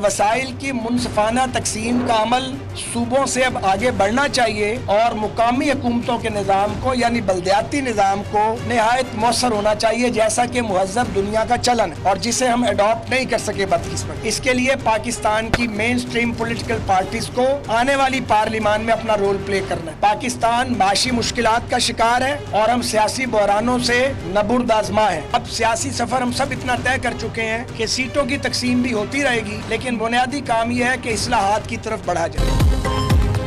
वसाइल की मुनसिफाना तकसीम का अमल सूबों से अब आगे बढ़ना चाहिए और मुकामी हुकूमतों के निज़ाम को यानी बल्दियाती निज़ाम को निहायत मौसर होना चाहिए, जैसा कि मुहज़्ज़ब दुनिया का चलन और जिसे हम अडॉप्ट नहीं कर सके बदकिस्मत। इसके लिए पाकिस्तान की मेन स्ट्रीम पॉलिटिकल पार्टीज को आने वाली पार्लियामान में अपना रोल प्ले करना है। पाकिस्तान माशी मुश्किलात का शिकार है और हम सियासी बहरानों से नबुर्द आज़मा है। अब सियासी सफर हम सब इतना तय कर चुके हैं कि सीटों की तकसीम भी होती रहेगी, लेकिन बुनियादी काम यह है कि इस्लाहात की तरफ बढ़ा जाए।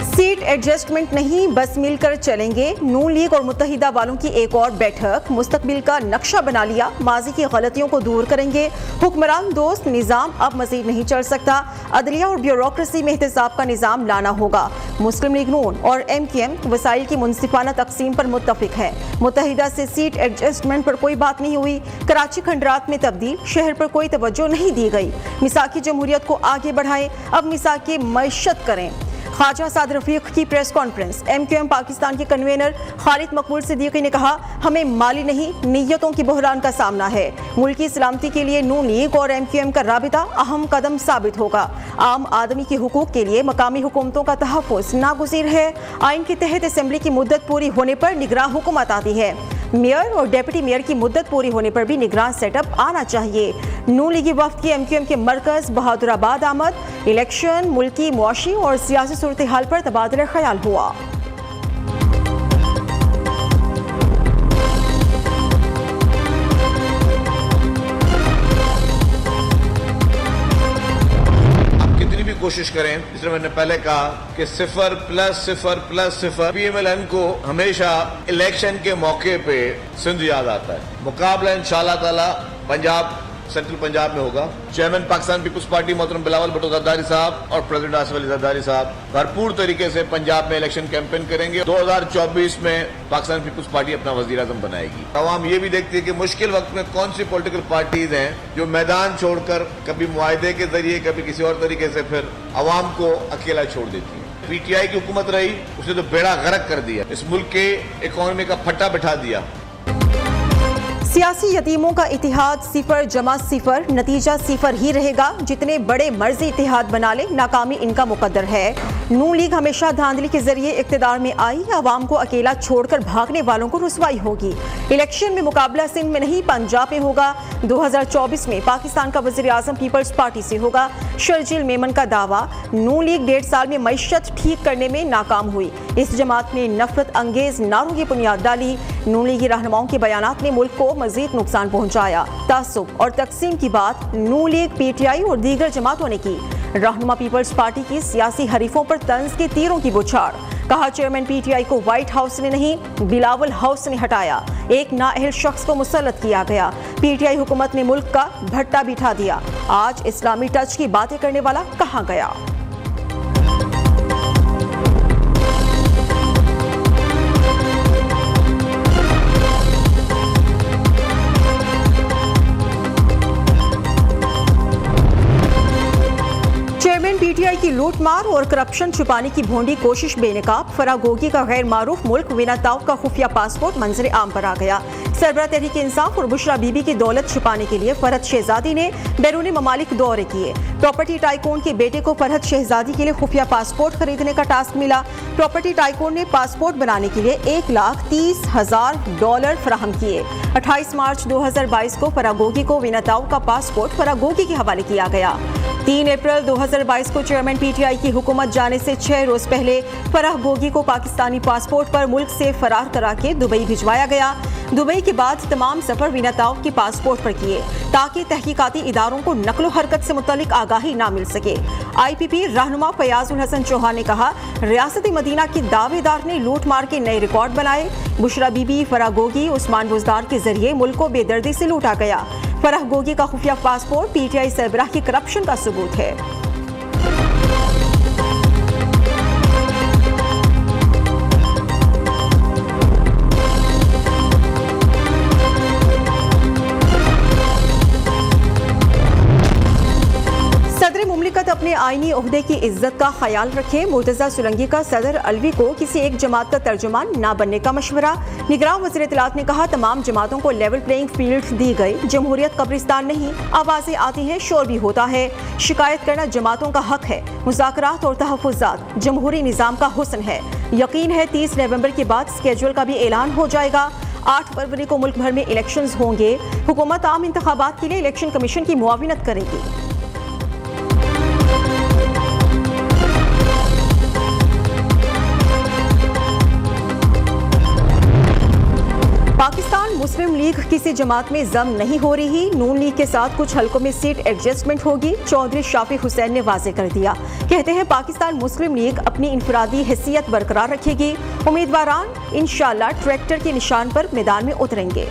सीट एडजस्टमेंट नहीं, बस मिलकर चलेंगे। नून लीग और मुत्तहिदा वालों की एक और बैठक। मुस्तकबिल का नक्शा बना लिया, माजी की गलतियों को दूर करेंगे। हुक्मरान दोस्त निज़ाम अब मजीद नहीं चल सकता। अदलिया और ब्यूरोक्रेसी में एहतसाब का निज़ाम लाना होगा। मुस्लिम लीग नून और MQM वसाइल की मुनसिफाना तकसीम पर मुत्तफिक है। मुत्तहिदा से सीट एडजस्टमेंट पर कोई बात नहीं हुई। कराची खंडरात में तब्दील, शहर पर कोई तवज्जो नहीं दी गई। मिसाकी जमहूरियत को आगे बढ़ाएं, अब मिसाकी मईशत करें। ख्वाजा साद रफीक की प्रेस कॉन्फ्रेंस। MQM पाकिस्तान के कन्वीनर खालिद मकबूल सिद्दीकी ने कहा, हमें माली नहीं नीयतों की बहरान का सामना है। मुल्की सलामती के लिए नून लीग और MQM का राबिता अहम कदम साबित होगा। आम आदमी के हुकूक के लिए मकामी हुकूमतों का तहफ़्फ़ुज़ नागुज़ीर है। आइन के तहत असेंबली की मुद्दत पूरी होने पर निगरान हुकूमत आती है। मेयर और डिप्टी मेयर की मुद्दत पूरी होने पर भी निगरान सेटअप आना चाहिए। नून लीगी वफ्द की MQM के मरकज बहादुराबाद आमद। इलेक्शन, मुल्की, मुआशी और सियासी सूरत हाल पर तबादला ख्याल हुआ। कोशिश करें, जिसमें मैंने पहले कहा कि 0+0+0 PMLN को हमेशा इलेक्शन के मौके पे सिंध याद आता है। मुकाबला इंशाअल्लाह ताला पंजाब, सेंट्रल पंजाब में होगा। चेयरमैन पाकिस्तान पीपुल्स पार्टी मोहतरम बिलावल भुट्टो जरदारी साहब और प्रेसिडेंट आसिफ अली जरदारी साहब भरपूर तरीके से पंजाब में इलेक्शन कैंपेन करेंगे। 2024 में पाकिस्तान पीपुल्स पार्टी अपना वजीर आजम बनाएगी। आवाम ये भी देखती है कि मुश्किल वक्त में कौन सी पॉलिटिकल पार्टीज हैं जो मैदान छोड़कर कभी मुआहदे के जरिए, कभी किसी और तरीके से फिर अवाम को अकेला छोड़ देती है। PTI की हुकूमत रही, उसने तो बेड़ा गर्क कर दिया, इस मुल्क के इकोनॉमी का फट्टा बिठा दिया। सियासी यतीमों का इतिहाद 0 नतीजा 0 ही रहेगा। जितने बड़े मर्जी इतिहाद बना ले, नाकामी इनका मुकद्दर है। नून लीग हमेशा धांधली के जरिए इक्तदार में आई, अवाम को अकेला छोड़कर भागने वालों को रुसवाई होगी। इलेक्शन में मुकाबला सिंध में नहीं पंजाब में होगा। 2024 में पाकिस्तान का वज़ीर आज़म पीपल्स पार्टी से होगा। शर्जील मेमन का दावा, नून लीग 1.5 साल में मईशत ठीक करने में नाकाम हुई। इस जमात ने नफरत अंगेज नारों की बुनियाद डाली। नून लीगी रहनुमाओं के बयानात ने मुल्क को मजीद नुकसान पहुंचाया। तासुब और तकसीम की बात नून लीग, PTI और दीगर जमातों ने की। रहनुमा पीपल्स पार्टी की सियासी हरीफों पर तंज के तीरों की बौछार। कहा, चेयरमैन PTI को व्हाइट हाउस ने नहीं बिलावल हाउस ने हटाया। एक नाअहल शख्स को मुसल्लत किया गया। PTI हुकूमत ने मुल्क का भट्टा बिठा दिया। आज इस्लामी टच की बातें करने वाला कहाँ गया? PTI की लूटमार और करप्शन छुपाने की भोंडी कोशिश बेनकाब। फरागोगी का गैर मारूफ मुल्क वीना ताव का खुफिया पासपोर्ट मंजर आम पर आ गया। सरबराह तहरीक इंसाफ और बुशरा बीबी की दौलत छुपाने के लिए फरहद शहजादी ने बैरून ममालिक दौरे किए। प्रॉपर्टी टाइकून के बेटे को फरहद शहजादी के लिए खुफिया पासपोर्ट खरीदने का टास्क मिला। प्रॉपर्टी टाइकून ने पासपोर्ट बनाने के लिए $1,30,000 फराहम किए। 28 मार्च 2022 को फरागोगी को वीना ताव का पासपोर्ट फरागोगी के हवाले किया गया। 3 अप्रैल 2022 को चेयरमैन PTI की हुकूमत जाने से 6 रोज पहले फराह गोगी को पाकिस्तानी पासपोर्ट पर मुल्क से फरार करा के दुबई भिजवाया गया। दुबई के बाद तमाम सफर वीना ताव के पासपोर्ट पर किए ताकि तहकीकाती इदारों को नकलो हरकत से मुतालिक आगाही ना मिल सके। IPP रहनुमा फयाजुल हसन चौहान ने कहा, रियासती मदीना के दावेदार ने लूट मार के नए रिकॉर्ड बनाए। बुशरा बीबी, फराह गोगी, उस्मान बुजदार के जरिए मुल्क को बेदर्दी से लूटा गया। फराह गोगी का खुफिया पासपोर्ट PTI सरबराह की करप्शन का सबूत है। अपने आईनी ओहदे की इज्जत का ख्याल रखें। मुर्तजा सुलंगी का सदर अलवी को किसी एक जमात का तर्जुमान न बनने का मशवरा। निगरान वज़ीर इत्तलात ने कहा, तमाम जमातों को लेवल प्लेइंग फील्ड दी गई। जमहूरियत कब्रिस्तान नहीं, आवाज़ें आती हैं, शोर भी होता है। शिकायत करना जमातों का हक है। मुज़ाकरात और तहफ़्फ़ुज़ात जमहूरी निज़ाम का हुस्न है। यकीन है 30 नवंबर के बाद स्केड्यूल का भी ऐलान हो जाएगा। 8 फरवरी को मुल्क भर में इलेक्शंस होंगे। हुकूमत आम इंतखाबात के लिए इलेक्शन कमीशन की मुआविनत करेगी। पाकिस्तान मुस्लिम लीग किसी जमात में जम नहीं हो रही। नून लीग के साथ कुछ हलकों में सीट एडजस्टमेंट होगी। चौधरी शाफी हुसैन ने वाजे कर दिया। कहते हैं पाकिस्तान मुस्लिम लीग अपनी इनफरादी हैसियत बरकरार रखेगी। उम्मीदवारान इंशाअल्लाह ट्रैक्टर के निशान पर मैदान में उतरेंगे।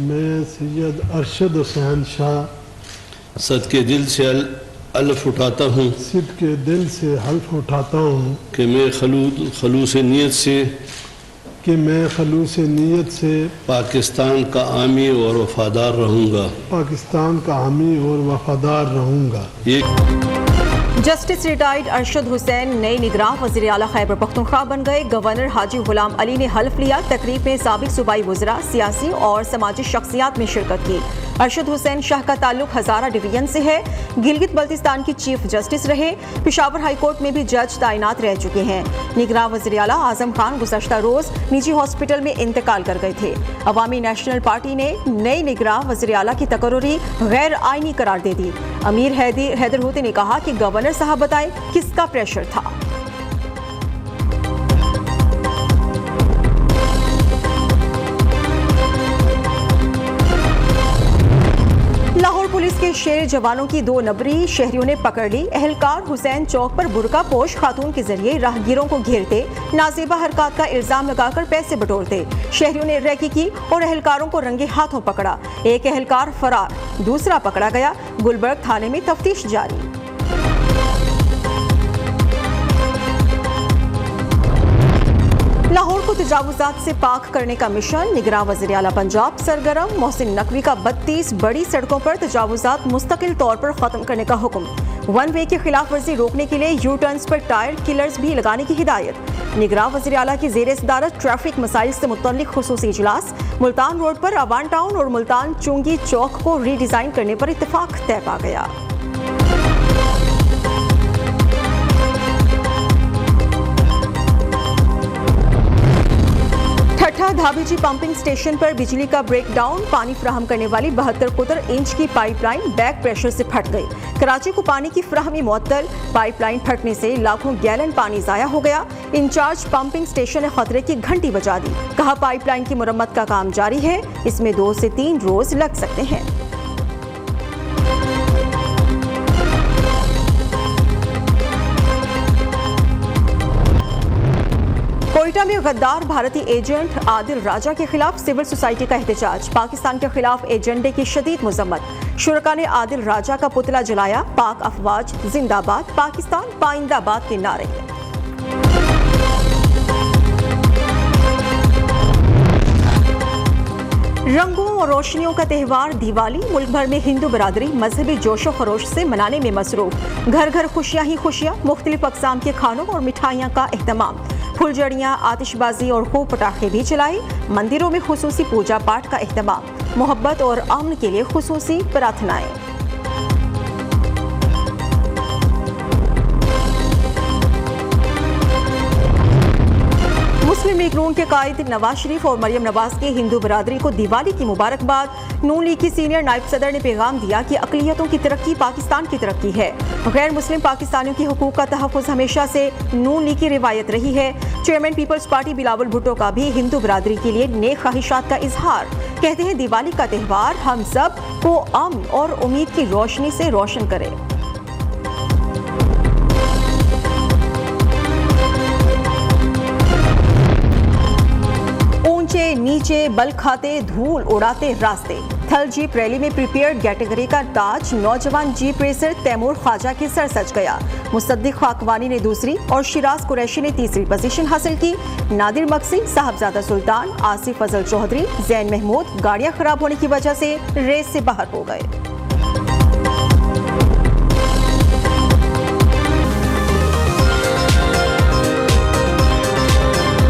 मैं सैयद अरशद हुसैन शाह सदके दिल से अल्फ उठाता हूँ सिद्ध के दिल से हल्फ उठाता हूँ कि मैं खलूस नीयत से नीयत से पाकिस्तान का आमी और वफादार रहूँगा। पाकिस्तान का हामी और वफादार रहूँगा। जस्टिस रिटायर्ड अरशद हुसैन नए निगरान वज़ीर आला खैबर पख्तूनख्वा बन गए। गवर्नर हाजी गुलाम अली ने हल्फ लिया। तकरीब में साबिक सूबाई वज़रा, सियासी और समाजी शख्सियात में शिरकत की। अरशद हुसैन शाह का ताल्लुक हज़ारा डिवीजन से है। गिलगित बल्तिस्तान की चीफ जस्टिस रहे। पेशावर हाई कोर्ट में भी जज तैनात रह चुके हैं। निगरान वज़ीर आला आज़म खान गुज़श्ता रोज़ निजी हॉस्पिटल में इंतकाल कर गए थे। अवामी नेशनल पार्टी ने नए निगरान वज़ीर आला की तकर्री गैर आइनी करार दे दी। अमीर हैदर होते ने कहा कि गवर्नर साहब बताए किसका प्रेशर था। लाहौर पुलिस के शेर जवानों की 2 नंबरी शहरियों ने पकड़ ली। एहलकार हुसैन चौक पर बुरका पोश खातून के जरिए राहगीरों को घेरते, नाजेबा हरकत का इल्जाम लगाकर पैसे बटोरते। शहरियों ने रैकी की और एहलकारों को रंगे हाथों पकड़ा। एक एहलकार फरार, दूसरा पकड़ा गया। गुलबर्ग थाने में तफ्तीश जारी। लाहौर को तजावुजात से पाक करने का मिशन। निगरान वज़ीर आला पंजाब सरगर्म। मोहसिन नकवी का 32 बड़ी सड़कों पर तजावुजात मुस्तकिल तौर पर खत्म करने का हुक्म। 1 वे की खिलाफ वर्जी रोकने के लिए you turns per tyre killers भी लगाने की हिदायत। निगरान वज़ीर आला की ज़ेर सदारत ट्रैफिक मसाइल से मुतल्लिक खुसूसी इजलास। मुल्तान रोड पर अवान टाउन और मुल्तान चुंगी चौक को रीडिज़ाइन करने पर इत्तेफाक तय पा गया। धाबीजी पंपिंग स्टेशन पर बिजली का ब्रेकडाउन। पानी फ्राहम करने वाली 72 इंच की पाइपलाइन बैक प्रेशर से फट गई। कराची को पानी की फ्राहमी मुअत्तल। पाइपलाइन फटने से लाखों गैलन पानी जाया हो गया। इंचार्ज पंपिंग स्टेशन ने खतरे की घंटी बजा दी। कहा पाइपलाइन की मुरम्मत का काम जारी है। इसमें 2 से 3 रोज लग सकते हैं। कोयटा में गद्दार भारतीय एजेंट आदिल राजा के खिलाफ सिविल सोसाइटी का एहतजाज। पाकिस्तान के खिलाफ एजेंडे की शदीद मजम्मत। शुरका ने आदिल राजा का पुतला जलाया। पाक अफवाज जिंदाबाद, पाकिस्तान पाइंदाबाद के नारे। रंगों और रोशनियों का त्यौहार दिवाली। मुल्क भर में हिंदू बरादरी मजहबी जोशो खरोश से मनाने में मसरूफ। घर घर खुशियां ही खुशियां। मुख्तलिफ अक़साम के खानों और मिठाइयाँ का एहतमाम। फुलझड़ियाँ, आतिशबाजी और खूब पटाखे भी चलाए। मंदिरों में खुसूसी पूजा पाठ का एहतमाम। मोहब्बत और अमन के लिए खुसूसी प्रार्थनाएं। मुस्लिम लीग नून के कायद नवाज शरीफ और मरियम नवाज की हिंदू बरादरी को दिवाली की मुबारकबाद। नून लीग की सीनियर नायब सदर ने पैगाम दिया कि अक़लियतों की तरक्की पाकिस्तान की तरक्की है। गैर मुस्लिम पाकिस्तानियों की हुकूक का तहफ़्फ़ुज़ हमेशा से नून लीग की रिवायत रही है। Chairman peoples party Bilawal Bhutto का भी हिंदू बरादरी के लिए नेक ख्वाहिशात का इजहार। कहते हैं दिवाली का त्यौहार हम सब को अमन और उम्मीद की रोशनी से रोशन करे। नीचे बल खाते धूल उड़ाते रास्ते। थल जीप रैली में प्रिपेयर्ड कैटेगरी का ताज नौजवान जीप रेसर तैमूर ख्वाजा के सर सज गया। मुसद्दिक खाकवानी ने दूसरी और शिराज कुरैशी ने तीसरी पोजीशन हासिल की। नादिर मक्सी, साहबजादा सुल्तान, आसिफ फजल चौधरी, जैन महमूद गाड़ियां खराब होने की वजह से रेस से बाहर हो गए।